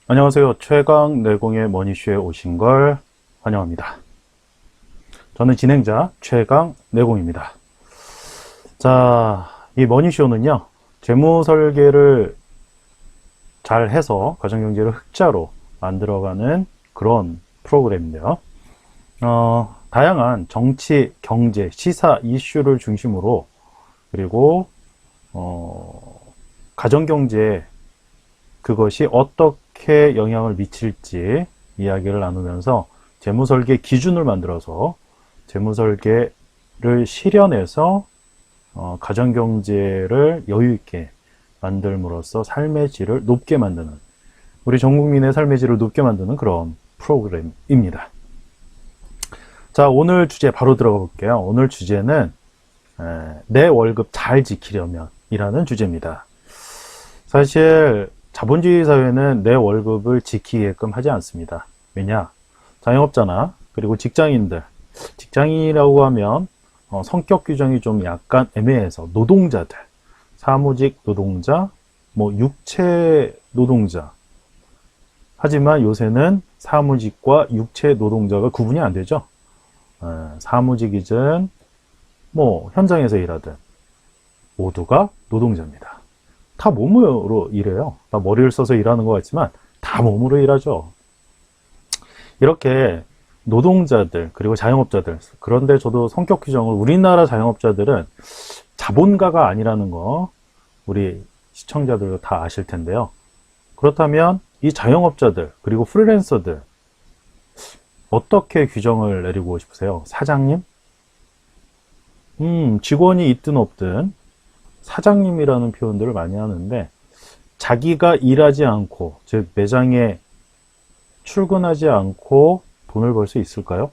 안녕하세요. 최강 내공의 머니쇼에 오신 걸 환영합니다. 저는 진행자 최강 내공입니다. 자, 이 머니쇼는요, 재무 설계를 잘 해서 가정경제를 흑자로 만들어가는 그런 프로그램인데요. 다양한 정치, 경제, 시사 이슈를 중심으로 그리고 가정경제 그것이 어떻게 영향을 미칠지 이야기를 나누면서 재무설계 기준을 만들어서 재무설계를 실현해서 가정경제를 여유있게 만들므로써 삶의 질을 높게 만드는, 우리 전 국민의 삶의 질을 높게 만드는 그런 프로그램입니다. 자, 오늘 주제 바로 들어가 볼게요. 오늘 주제는 내 월급 잘 지키려면 이라는 주제입니다. 사실 자본주의 사회는 내 월급을 지키게끔 하지 않습니다. 왜냐? 자영업자나 그리고 직장인들, 직장인이라고 하면 성격 규정이 좀 약간 애매해서 노동자들, 사무직 노동자, 육체 노동자. 하지만 요새는 사무직과 육체 노동자가 구분이 안 되죠. 사무직이든 현장에서 일하든 모두가 노동자입니다. 다 몸으로 일해요. 다 머리를 써서 일하는 것 같지만 다 몸으로 일하죠. 이렇게 노동자들 그리고 자영업자들, 그런데 저도 성격 규정을, 우리나라 자영업자들은 자본가가 아니라는 거 우리 시청자들도 다 아실 텐데요. 그렇다면 이 자영업자들 그리고 프리랜서들 어떻게 규정을 내리고 싶으세요? 사장님? 직원이 있든 없든 사장님이라는 표현들을 많이 하는데, 자기가 일하지 않고, 즉 매장에 출근하지 않고 돈을 벌 수 있을까요?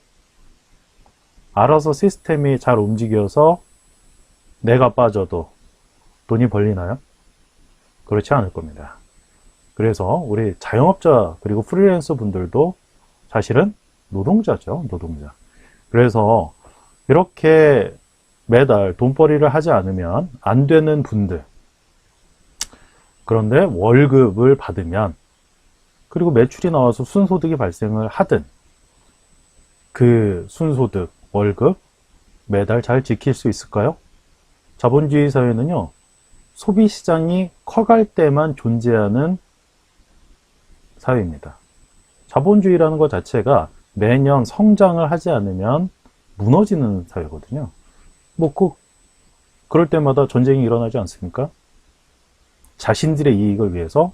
알아서 시스템이 잘 움직여서 내가 빠져도 돈이 벌리나요? 그렇지 않을 겁니다. 그래서 우리 자영업자 그리고 프리랜서 분들도 사실은 노동자죠. 노동자. 그래서 이렇게 매달 돈벌이를 하지 않으면 안 되는 분들, 그런데 월급을 받으면, 그리고 매출이 나와서 순소득이 발생을 하든 그 순소득, 월급 매달 잘 지킬 수 있을까요? 자본주의 사회는요, 소비시장이 커갈 때만 존재하는 사회입니다. 자본주의라는 것 자체가 매년 성장을 하지 않으면 무너지는 사회거든요. 꼭 그럴 때마다 전쟁이 일어나지 않습니까? 자신들의 이익을 위해서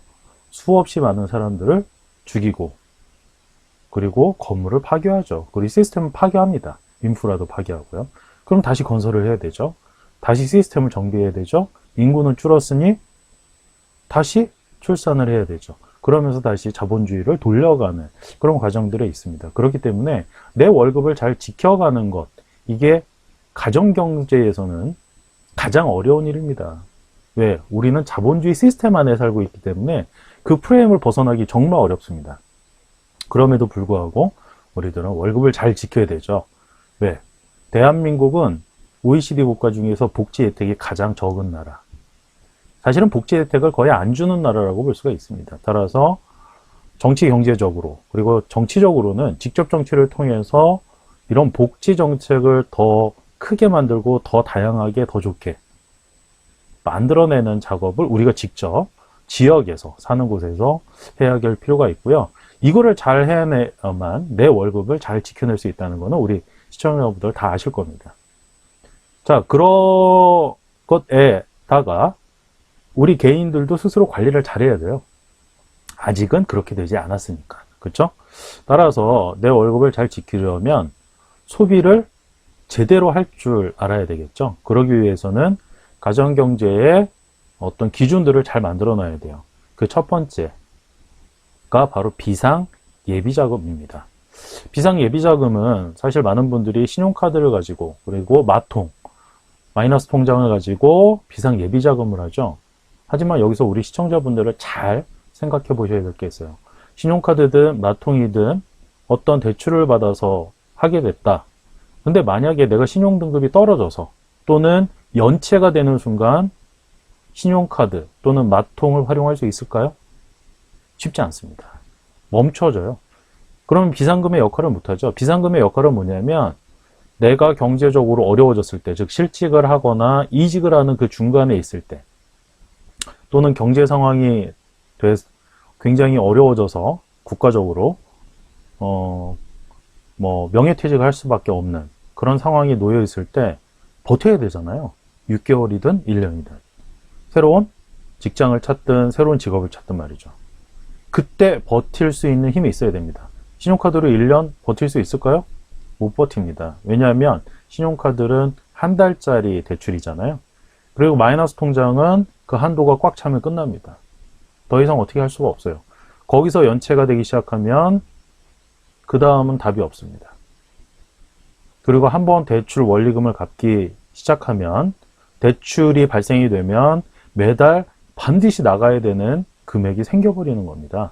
수없이 많은 사람들을 죽이고, 그리고 건물을 파괴하죠. 그리고 시스템을 파괴합니다. 인프라도 파괴하고요. 그럼 다시 건설을 해야 되죠. 다시 시스템을 정비해야 되죠. 인구는 줄었으니 다시 출산을 해야 되죠. 그러면서 다시 자본주의를 돌려가는 그런 과정들이 있습니다. 그렇기 때문에 내 월급을 잘 지켜가는 것, 이게 가정경제에서는 가장 어려운 일입니다. 왜? 우리는 자본주의 시스템 안에 살고 있기 때문에 그 프레임을 벗어나기 정말 어렵습니다. 그럼에도 불구하고 우리들은 월급을 잘 지켜야 되죠. 왜? 대한민국은 OECD 국가 중에서 복지 혜택이 가장 적은 나라. 사실은 복지 혜택을 거의 안 주는 나라라고 볼 수가 있습니다. 따라서 정치 경제적으로, 그리고 정치적으로는 직접 정치를 통해서 이런 복지 정책을 더 크게 만들고 더 다양하게 더 좋게 만들어내는 작업을 우리가 직접 지역에서, 사는 곳에서 해야 될 필요가 있고요. 이거를 잘 해내야만 내 월급을 잘 지켜낼 수 있다는 거는 우리 시청자분들 다 아실 겁니다. 자, 그런 것에다가 우리 개인들도 스스로 관리를 잘해야 돼요. 아직은 그렇게 되지 않았으니까. 그렇죠? 따라서 내 월급을 잘 지키려면 소비를 제대로 할 줄 알아야 되겠죠. 그러기 위해서는 가정경제의 어떤 기준들을 잘 만들어 놔야 돼요. 그 첫 번째가 바로 비상예비자금입니다. 비상예비자금은 사실 많은 분들이 신용카드를 가지고, 그리고 마통, 마이너스 통장을 가지고 비상예비자금을 하죠. 하지만 여기서 우리 시청자분들을 잘 생각해 보셔야 될 게 있어요. 신용카드든 마통이든 어떤 대출을 받아서 하게 됐다. 근데 만약에 내가 신용등급이 떨어져서 또는 연체가 되는 순간 신용카드 또는 마통을 활용할 수 있을까요? 쉽지 않습니다. 멈춰져요. 그러면 비상금의 역할을 못하죠. 비상금의 역할은 뭐냐면 내가 경제적으로 어려워졌을 때, 즉 실직을 하거나 이직을 하는 그 중간에 있을 때, 또는 경제 상황이 굉장히 어려워져서 국가적으로 뭐 명예퇴직을 할 수밖에 없는 그런 상황에 놓여 있을 때 버텨야 되잖아요. 6개월이든 1년이든 새로운 직장을 찾든 새로운 직업을 찾든 말이죠. 그때 버틸 수 있는 힘이 있어야 됩니다. 신용카드로 1년 버틸 수 있을까요? 못 버팁니다. 왜냐하면 신용카드는 한 달짜리 대출이잖아요. 그리고 마이너스 통장은 그 한도가 꽉 차면 끝납니다. 더 이상 어떻게 할 수가 없어요. 거기서 연체가 되기 시작하면 그 다음은 답이 없습니다. 그리고 한번 대출 원리금을 갚기 시작하면 대출이 발생이 되면 매달 반드시 나가야 되는 금액이 생겨버리는 겁니다.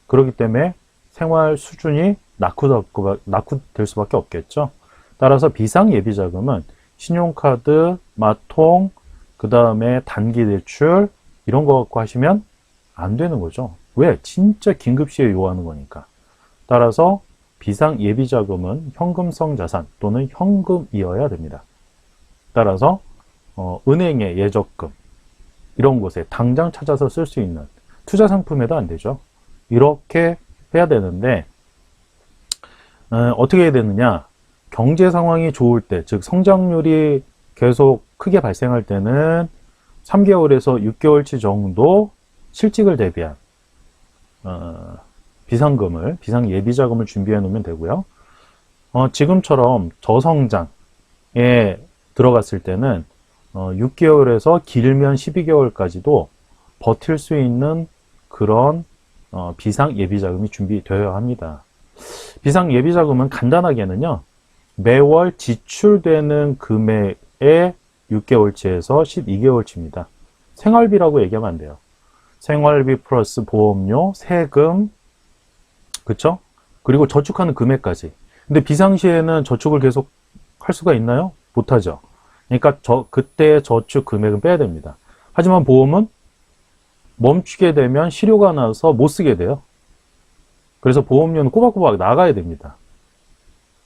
그렇기 때문에 생활 수준이 낙후될 수밖에 없겠죠. 따라서 비상예비자금은 신용카드, 마통, 그 다음에 단기대출 이런 거 갖고 하시면 안 되는 거죠. 왜? 진짜 긴급시에 요하는 거니까. 따라서 비상예비자금은 현금성 자산 또는 현금이어야 됩니다. 따라서 은행의 예적금 이런 곳에 당장 찾아서 쓸 수 있는 투자 상품에도 안 되죠. 이렇게 해야 되는데 어떻게 해야 되느냐? 경제 상황이 좋을 때, 즉 성장률이 계속 크게 발생할 때는 3개월에서 6개월치 정도 실직을 대비한 비상금을, 비상예비자금을 준비해 놓으면 되고요. 지금처럼 저성장에 들어갔을 때는 6개월에서 길면 12개월까지도 버틸 수 있는 그런 비상예비자금이 준비되어야 합니다. 비상예비자금은 간단하게는요, 매월 지출되는 금액의 6개월치에서 12개월치입니다. 생활비라고 얘기하면 안 돼요. 생활비 플러스 보험료, 세금, 그쵸? 그리고 저축하는 금액까지. 근데 비상시에는 저축을 계속 할 수가 있나요? 못하죠. 그러니까 그때 저축 금액은 빼야 됩니다. 하지만 보험은 멈추게 되면 실효가 나서 못 쓰게 돼요. 그래서 보험료는 꼬박꼬박 나가야 됩니다.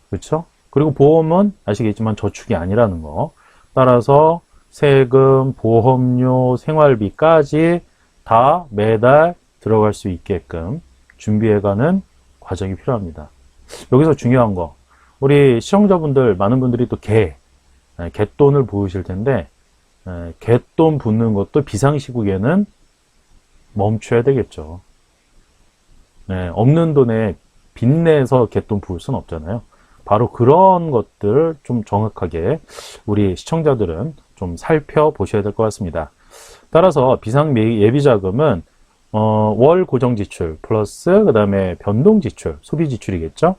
그렇죠? 그리고 보험은 아시겠지만 저축이 아니라는 거. 따라서 세금, 보험료, 생활비까지 다 매달 들어갈 수 있게끔 준비해가는 과정이 필요합니다. 여기서 중요한 거, 우리 시청자분들 많은 분들이 또 갯돈을 보이실 텐데 갯돈 붓는 것도 비상시국에는 멈춰야 되겠죠. 없는 돈에 빚내서 갯돈 부을 수는 없잖아요. 바로 그런 것들 좀 정확하게 우리 시청자들은 좀 살펴보셔야 될 것 같습니다. 따라서 비상예비자금은 월 고정지출 플러스 그 다음에 변동지출, 소비지출이겠죠.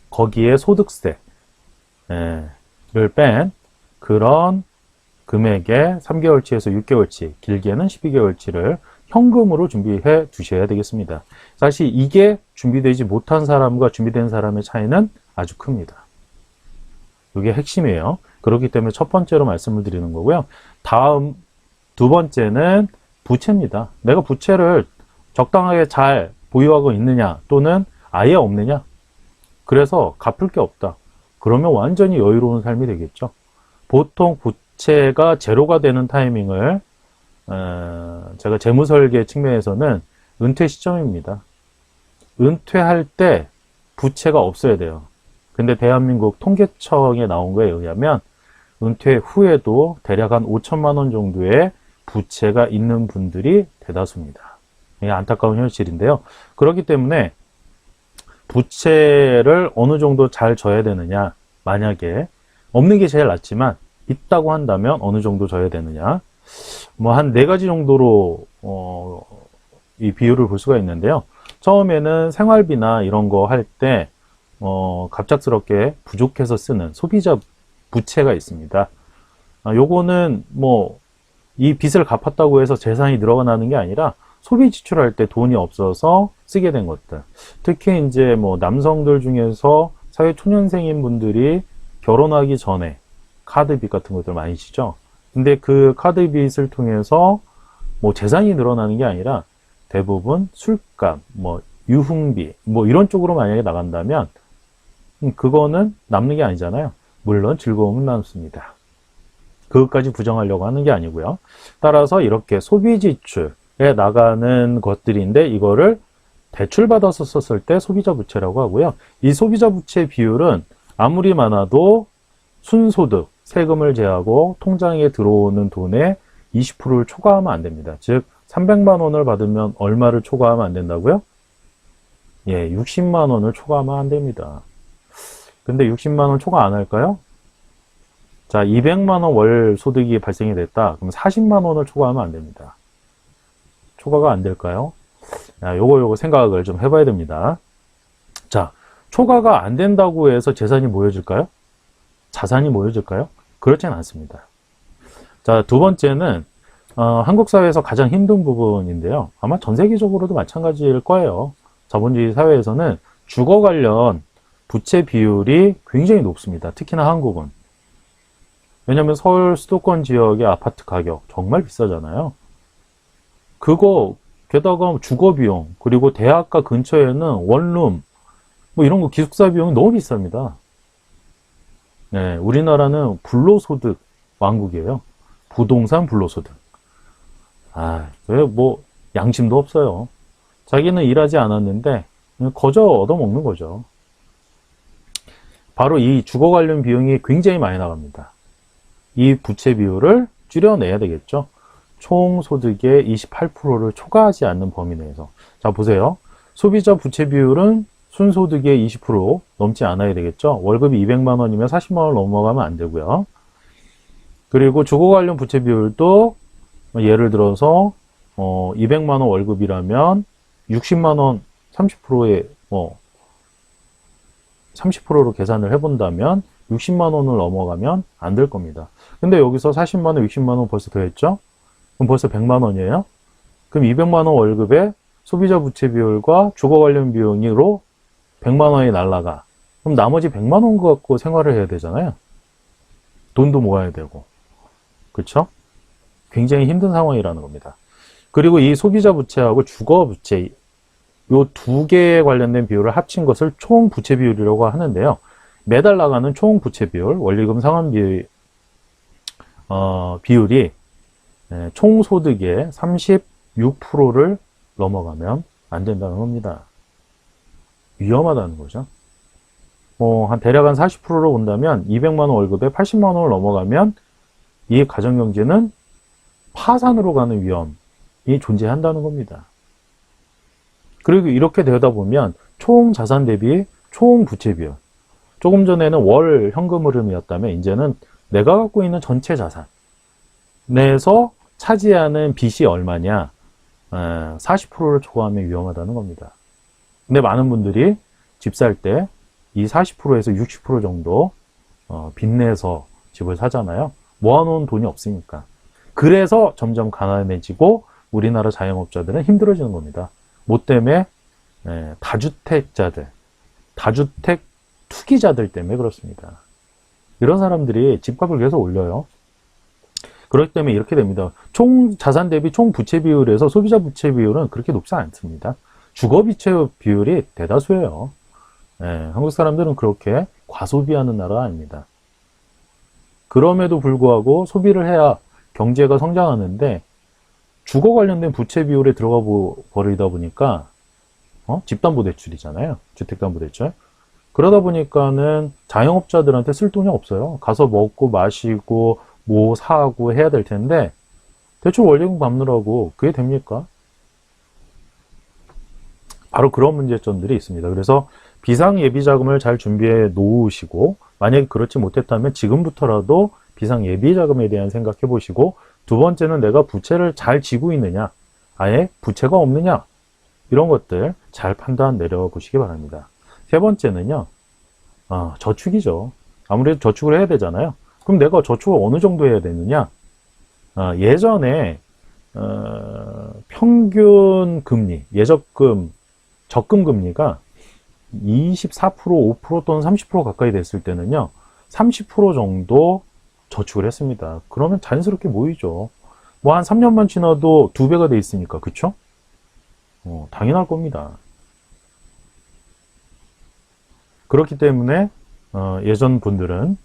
거기에 소득세를 뺀 그런 금액의 3개월치에서 6개월치, 길게는 12개월치를 현금으로 준비해 두셔야 되겠습니다. 사실 이게 준비되지 못한 사람과 준비된 사람의 차이는 아주 큽니다. 이게 핵심이에요. 그렇기 때문에 첫 번째로 말씀을 드리는 거고요. 다음 두 번째는 부채입니다. 내가 부채를 적당하게 잘 보유하고 있느냐 또는 아예 없느냐. 그래서 갚을 게 없다. 그러면 완전히 여유로운 삶이 되겠죠. 보통 부채가 제로가 되는 타이밍을 제가 재무설계 측면에서는 은퇴 시점입니다. 은퇴할 때 부채가 없어야 돼요. 근데 대한민국 통계청에 나온 거에 의하면 은퇴 후에도 대략 한 5천만 원 정도의 부채가 있는 분들이 대다수입니다. 이게 안타까운 현실인데요. 그렇기 때문에 부채를 어느 정도 잘 져야 되느냐, 만약에 없는 게 제일 낫지만 있다고 한다면 어느 정도 져야 되느냐, 뭐 한 4가지 정도로 이 비율을 볼 수가 있는데요. 처음에는 생활비나 이런 거 할 때 갑작스럽게 부족해서 쓰는 소비자 부채가 있습니다. 요거는 뭐 이 빚을 갚았다고 해서 재산이 늘어나는 게 아니라 소비 지출할 때 돈이 없어서 쓰게 된 것들. 특히 이제 뭐 남성들 중에서 사회 초년생인 분들이 결혼하기 전에 카드빚 같은 것들 많이 지죠. 근데 그 카드빚을 통해서 뭐 재산이 늘어나는 게 아니라 대부분 술값, 뭐 유흥비, 뭐 이런 쪽으로 만약에 나간다면 그거는 남는 게 아니잖아요. 물론 즐거움은 남습니다. 그것까지 부정하려고 하는 게 아니고요. 따라서 이렇게 소비 지출에 나가는 것들인데 이거를 대출받아서 썼을 때 소비자 부채라고 하고요. 이 소비자 부채 비율은 아무리 많아도 순소득, 세금을 제하고 통장에 들어오는 돈의 20%를 초과하면 안 됩니다. 즉 300만 원을 받으면 얼마를 초과하면 안 된다고요? 예, 60만 원을 초과하면 안 됩니다. 근데 60만 원 초과 안 할까요? 자, 200만 원 월 소득이 발생이 됐다. 그럼 40만 원을 초과하면 안 됩니다. 초과가 안 될까요? 야, 요거 생각을 좀 해봐야 됩니다. 자, 초과가 안 된다고 해서 재산이 모여질까요? 자산이 모여질까요? 그렇진 않습니다. 자, 두 번째는 한국 사회에서 가장 힘든 부분인데요. 아마 전 세계적으로도 마찬가지일 거예요. 자본주의 사회에서는 주거 관련 부채 비율이 굉장히 높습니다. 특히나 한국은. 왜냐하면 서울 수도권 지역의 아파트 가격 정말 비싸잖아요. 그거 게다가 주거 비용 그리고 대학가 근처에는 원룸 뭐 이런 거 기숙사 비용이 너무 비쌉니다. 네, 우리나라는 불로소득 왕국이에요. 부동산 불로소득. 왜 뭐 양심도 없어요. 자기는 일하지 않았는데 거저 얻어먹는 거죠. 바로 이 주거 관련 비용이 굉장히 많이 나갑니다. 이 부채 비율을 줄여내야 되겠죠. 총 소득의 28%를 초과하지 않는 범위 내에서. 자, 보세요. 소비자 부채 비율은 순소득의 20% 넘지 않아야 되겠죠. 월급이 200만 원이면 40만 원을 넘어가면 안 되고요. 그리고 주거 관련 부채 비율도 예를 들어서 200만 원 월급이라면 60만 원 30%에 30%로 계산을 해본다면 60만 원을 넘어가면 안 될 겁니다. 근데 여기서 40만 원, 60만 원 벌써 더했죠? 그럼 벌써 100만 원이에요? 그럼 200만 원 월급에 소비자 부채 비율과 주거 관련 비용으로 100만 원이 날라가. 그럼 나머지 100만 원 갖고 생활을 해야 되잖아요. 돈도 모아야 되고. 그렇죠? 굉장히 힘든 상황이라는 겁니다. 그리고 이 소비자 부채하고 주거 부채 요 두 개에 관련된 비율을 합친 것을 총 부채 비율이라고 하는데요. 매달 나가는 총 부채 비율, 원리금 상환 비율이 총 소득의 36%를 넘어가면 안 된다는 겁니다. 위험하다는 거죠. 대략 한 40%로 본다면 200만 원 월급에 80만 원을 넘어가면 이 가정경제는 파산으로 가는 위험이 존재한다는 겁니다. 그리고 이렇게 되다 보면 총 자산 대비 총 부채 비율. 조금 전에는 월 현금 흐름이었다면 이제는 내가 갖고 있는 전체 자산 내에서 차지하는 빚이 얼마냐? 40%를 초과하면 위험하다는 겁니다. 근데 많은 분들이 집 살 때 이 40%에서 60% 정도 빚내서 집을 사잖아요. 모아놓은 돈이 없으니까. 그래서 점점 가난해지고 우리나라 자영업자들은 힘들어지는 겁니다. 뭐 때문에? 다주택자들, 다주택 투기자들 때문에 그렇습니다. 이런 사람들이 집값을 계속 올려요. 그렇기 때문에 이렇게 됩니다. 총 자산 대비 총 부채 비율에서 소비자 부채 비율은 그렇게 높지 않습니다. 주거 부채 비율이 대다수예요. 한국 사람들은 그렇게 과소비하는 나라가 아닙니다. 그럼에도 불구하고 소비를 해야 경제가 성장하는데 주거 관련된 부채 비율에 들어가 버리다 보니까 집담보대출이잖아요. 주택담보대출. 그러다 보니까는 자영업자들한테 쓸 돈이 없어요. 가서 먹고 마시고 뭐 사고 해야 될 텐데 대출 원리금 갚느라고 그게 됩니까? 바로 그런 문제점들이 있습니다. 그래서 비상예비자금을 잘 준비해 놓으시고 만약에 그렇지 못했다면 지금부터라도 비상예비자금에 대한 생각해 보시고 두 번째는 내가 부채를 잘 지고 있느냐 아예 부채가 없느냐 이런 것들 잘 판단 내려보시기 바랍니다. 세 번째는요 저축이죠. 아무래도 저축을 해야 되잖아요. 그럼 내가 저축을 어느 정도 해야 되느냐 예전에 평균 금리 예적금 적금 금리가 24%, 5% 또는 30% 가까이 됐을 때는요 30% 정도 저축을 했습니다. 그러면 자연스럽게 모이죠. 뭐 한 3년만 지나도 2배가 돼 있으니까 그쵸? 당연할 겁니다. 그렇기 때문에 예전 분들은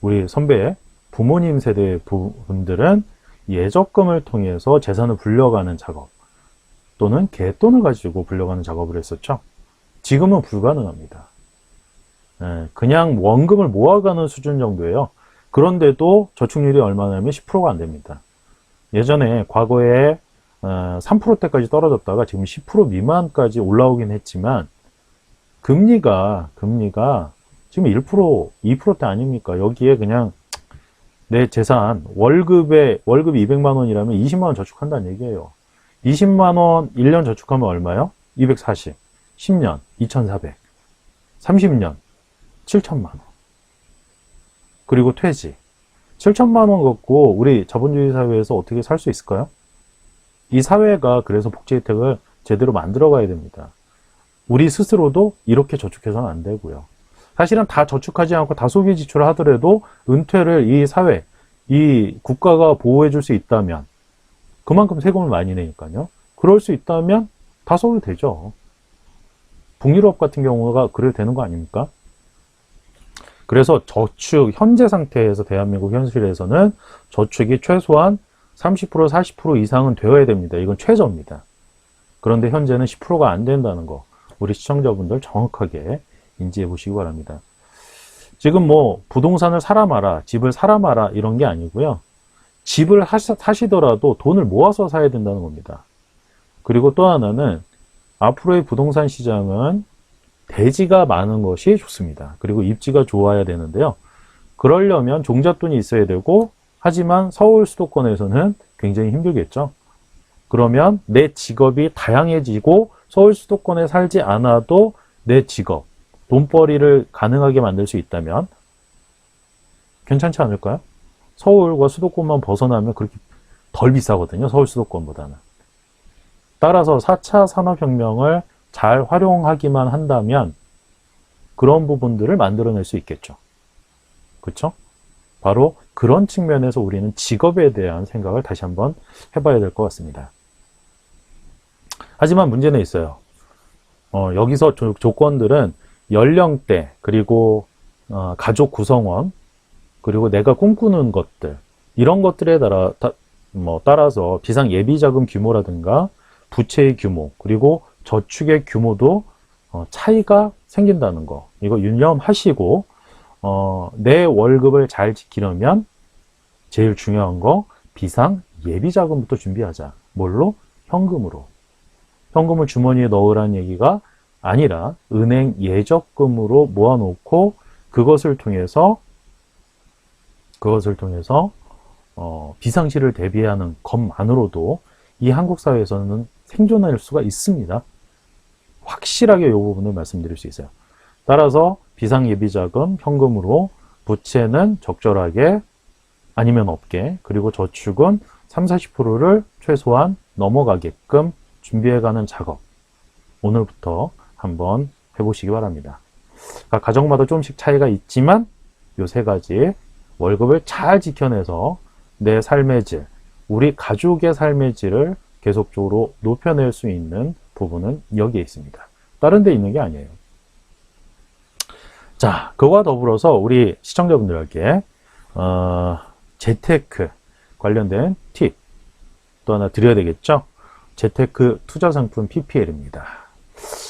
우리 선배 부모님 세대 분들은 예적금을 통해서 재산을 불려가는 작업 또는 갯돈을 가지고 불려가는 작업을 했었죠. 지금은 불가능합니다. 그냥 원금을 모아가는 수준 정도예요. 그런데도 저축률이 얼마냐면 10%가 안 됩니다. 예전에 과거에 3%대까지 떨어졌다가 지금 10% 미만까지 올라오긴 했지만 금리가 지금 1%, 2%대 아닙니까? 여기에 그냥 내 재산 월급이 200만 원이라면 20만 원 저축한다는 얘기예요. 20만 원 1년 저축하면 얼마요? 240. 10년 2,400. 30년 7천만 원. 그리고 퇴직. 7천만 원 갖고 우리 자본주의 사회에서 어떻게 살 수 있을까요? 이 사회가 그래서 복지 혜택을 제대로 만들어 가야 됩니다. 우리 스스로도 이렇게 저축해서는 안 되고요. 사실은 다 저축하지 않고 다 소비 지출을 하더라도 은퇴를 이 사회, 이 국가가 보호해 줄 수 있다면 그만큼 세금을 많이 내니까요. 그럴 수 있다면 다 써도 되죠. 북유럽 같은 경우가 그래도 되는 거 아닙니까? 그래서 저축, 현재 상태에서 대한민국 현실에서는 저축이 최소한 30%, 40% 이상은 되어야 됩니다. 이건 최저입니다. 그런데 현재는 10%가 안 된다는 거, 우리 시청자분들 정확하게 인지해 보시기 바랍니다. 지금 뭐 부동산을 사라 마라, 집을 사라 마라 이런 게 아니고요. 집을 사시더라도 돈을 모아서 사야 된다는 겁니다. 그리고 또 하나는 앞으로의 부동산 시장은 대지가 많은 것이 좋습니다. 그리고 입지가 좋아야 되는데요. 그러려면 종잣돈이 있어야 되고, 하지만 서울 수도권에서는 굉장히 힘들겠죠. 그러면 내 직업이 다양해지고 서울 수도권에 살지 않아도 내 직업, 돈벌이를 가능하게 만들 수 있다면 괜찮지 않을까요? 서울과 수도권만 벗어나면 그렇게 덜 비싸거든요. 서울 수도권보다는. 따라서 4차 산업혁명을 잘 활용하기만 한다면 그런 부분들을 만들어낼 수 있겠죠. 그렇죠? 바로 그런 측면에서 우리는 직업에 대한 생각을 다시 한번 해봐야 될 것 같습니다. 하지만 문제는 있어요. 여기서 조건들은 연령대, 그리고 가족 구성원, 그리고 내가 꿈꾸는 것들, 이런 것들에 따라서 비상 예비자금 규모라든가 부채의 규모, 그리고 저축의 규모도 차이가 생긴다는 거, 이거 유념하시고 내 월급을 잘 지키려면 제일 중요한 거 비상 예비자금부터 준비하자. 뭘로? 현금으로. 현금을 주머니에 넣으라는 얘기가 아니라 은행 예적금으로 모아놓고 그것을 통해서 비상시를 대비하는 것만으로도 이 한국 사회에서는 생존할 수가 있습니다. 확실하게 이 부분을 말씀드릴 수 있어요. 따라서 비상예비자금, 현금으로, 부채는 적절하게 아니면 없게, 그리고 저축은 30, 40%를 최소한 넘어가게끔 준비해가는 작업, 오늘부터 한번 해보시기 바랍니다. 그러니까 가정마다 조금씩 차이가 있지만 이 세 가지 월급을 잘 지켜내서 내 삶의 질, 우리 가족의 삶의 질을 계속적으로 높여낼 수 있는 부분은 여기에 있습니다. 다른 데 있는 게 아니에요. 자, 그와 더불어서 우리 시청자분들에게 재테크 관련된 팁 또 하나 드려야 되겠죠? 재테크 투자상품 PPL입니다.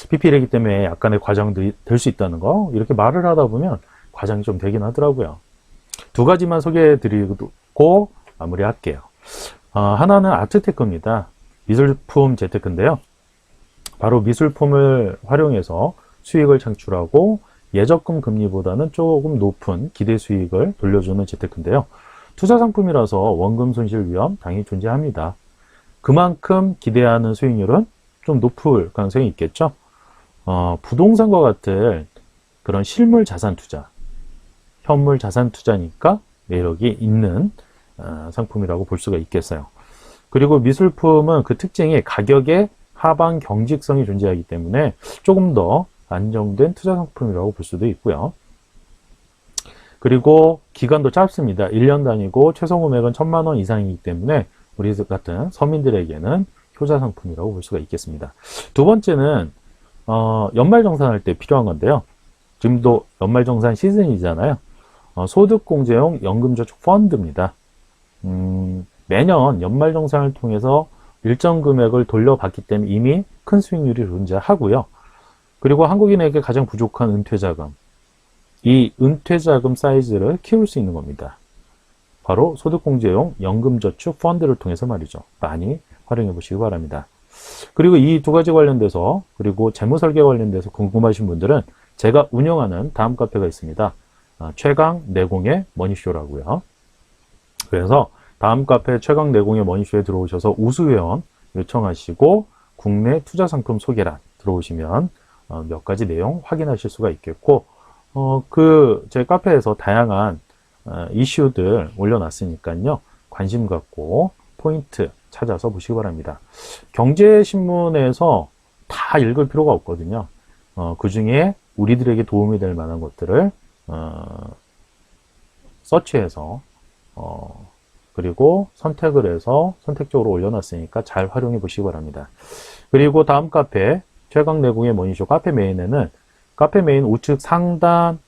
PPL이기 때문에 약간의 과장들이 될 수 있다는 거, 이렇게 말을 하다 보면 과장이 좀 되긴 하더라고요. 두 가지만 소개해 드리고 마무리할게요. 하나는 아트테크입니다. 미술품 재테크인데요. 바로 미술품을 활용해서 수익을 창출하고 예적금 금리보다는 조금 높은 기대 수익을 돌려주는 재테크인데요. 투자 상품이라서 원금 손실 위험 당연히 존재합니다. 그만큼 기대하는 수익률은 좀 높을 가능성이 있겠죠. 부동산과 같은 그런 실물 자산 투자, 현물 자산 투자니까 매력이 있는 상품이라고 볼 수가 있겠어요. 그리고 미술품은 그 특징이 가격의 하방 경직성이 존재하기 때문에 조금 더 안정된 투자 상품이라고 볼 수도 있고요. 그리고 기간도 짧습니다. 1년 단위고 최소 금액은 1,000만 원 이상이기 때문에 우리 같은 서민들에게는 효자 상품이라고 볼 수가 있겠습니다. 두 번째는 연말정산할 때 필요한 건데요. 지금도 연말정산 시즌이잖아요. 소득공제용 연금저축 펀드입니다. 매년 연말정산을 통해서 일정 금액을 돌려받기 때문에 이미 큰 수익률이 존재하고요. 그리고 한국인에게 가장 부족한 은퇴자금, 이 은퇴자금 사이즈를 키울 수 있는 겁니다. 바로 소득공제용 연금저축 펀드를 통해서 말이죠. 많이 활용해 보시기 바랍니다. 그리고 이 두 가지 관련돼서, 그리고 재무설계 관련돼서 궁금하신 분들은 제가 운영하는 다음 카페가 있습니다. 최강 내공의 머니쇼라고요. 그래서 다음 카페 최강 내공의 머니쇼에 들어오셔서 우수회원 요청하시고 국내 투자 상품 소개란 들어오시면 몇 가지 내용 확인하실 수가 있겠고, 제 카페에서 다양한 이슈들 올려놨으니까요. 관심 갖고 포인트 찾아서 보시기 바랍니다. 경제신문에서 다 읽을 필요가 없거든요. 그 중에 우리들에게 도움이 될 만한 것들을 서치해서 그리고 선택을 해서 선택적으로 올려놨으니까 잘 활용해 보시기 바랍니다. 그리고 다음 카페 최강 내공의 머니쇼 카페 메인에는 카페 메인 우측 상단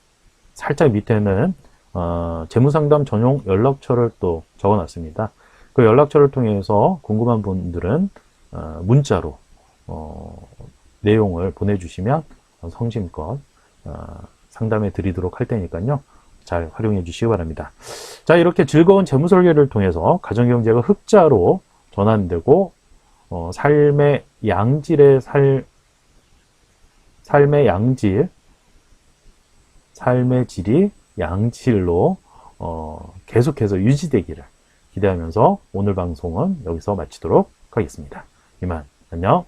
살짝 밑에는 재무상담 전용 연락처를 또 적어놨습니다. 그 연락처를 통해서 궁금한 분들은 문자로 내용을 보내주시면 성심껏 상담해 드리도록 할 테니까요. 잘 활용해 주시기 바랍니다. 자, 이렇게 즐거운 재무설계를 통해서 가정경제가 흑자로 전환되고 삶의 양질의 삶의 질이 양질로 계속해서 유지되기를 기대하면서 오늘 방송은 여기서 마치도록 하겠습니다. 이만 안녕.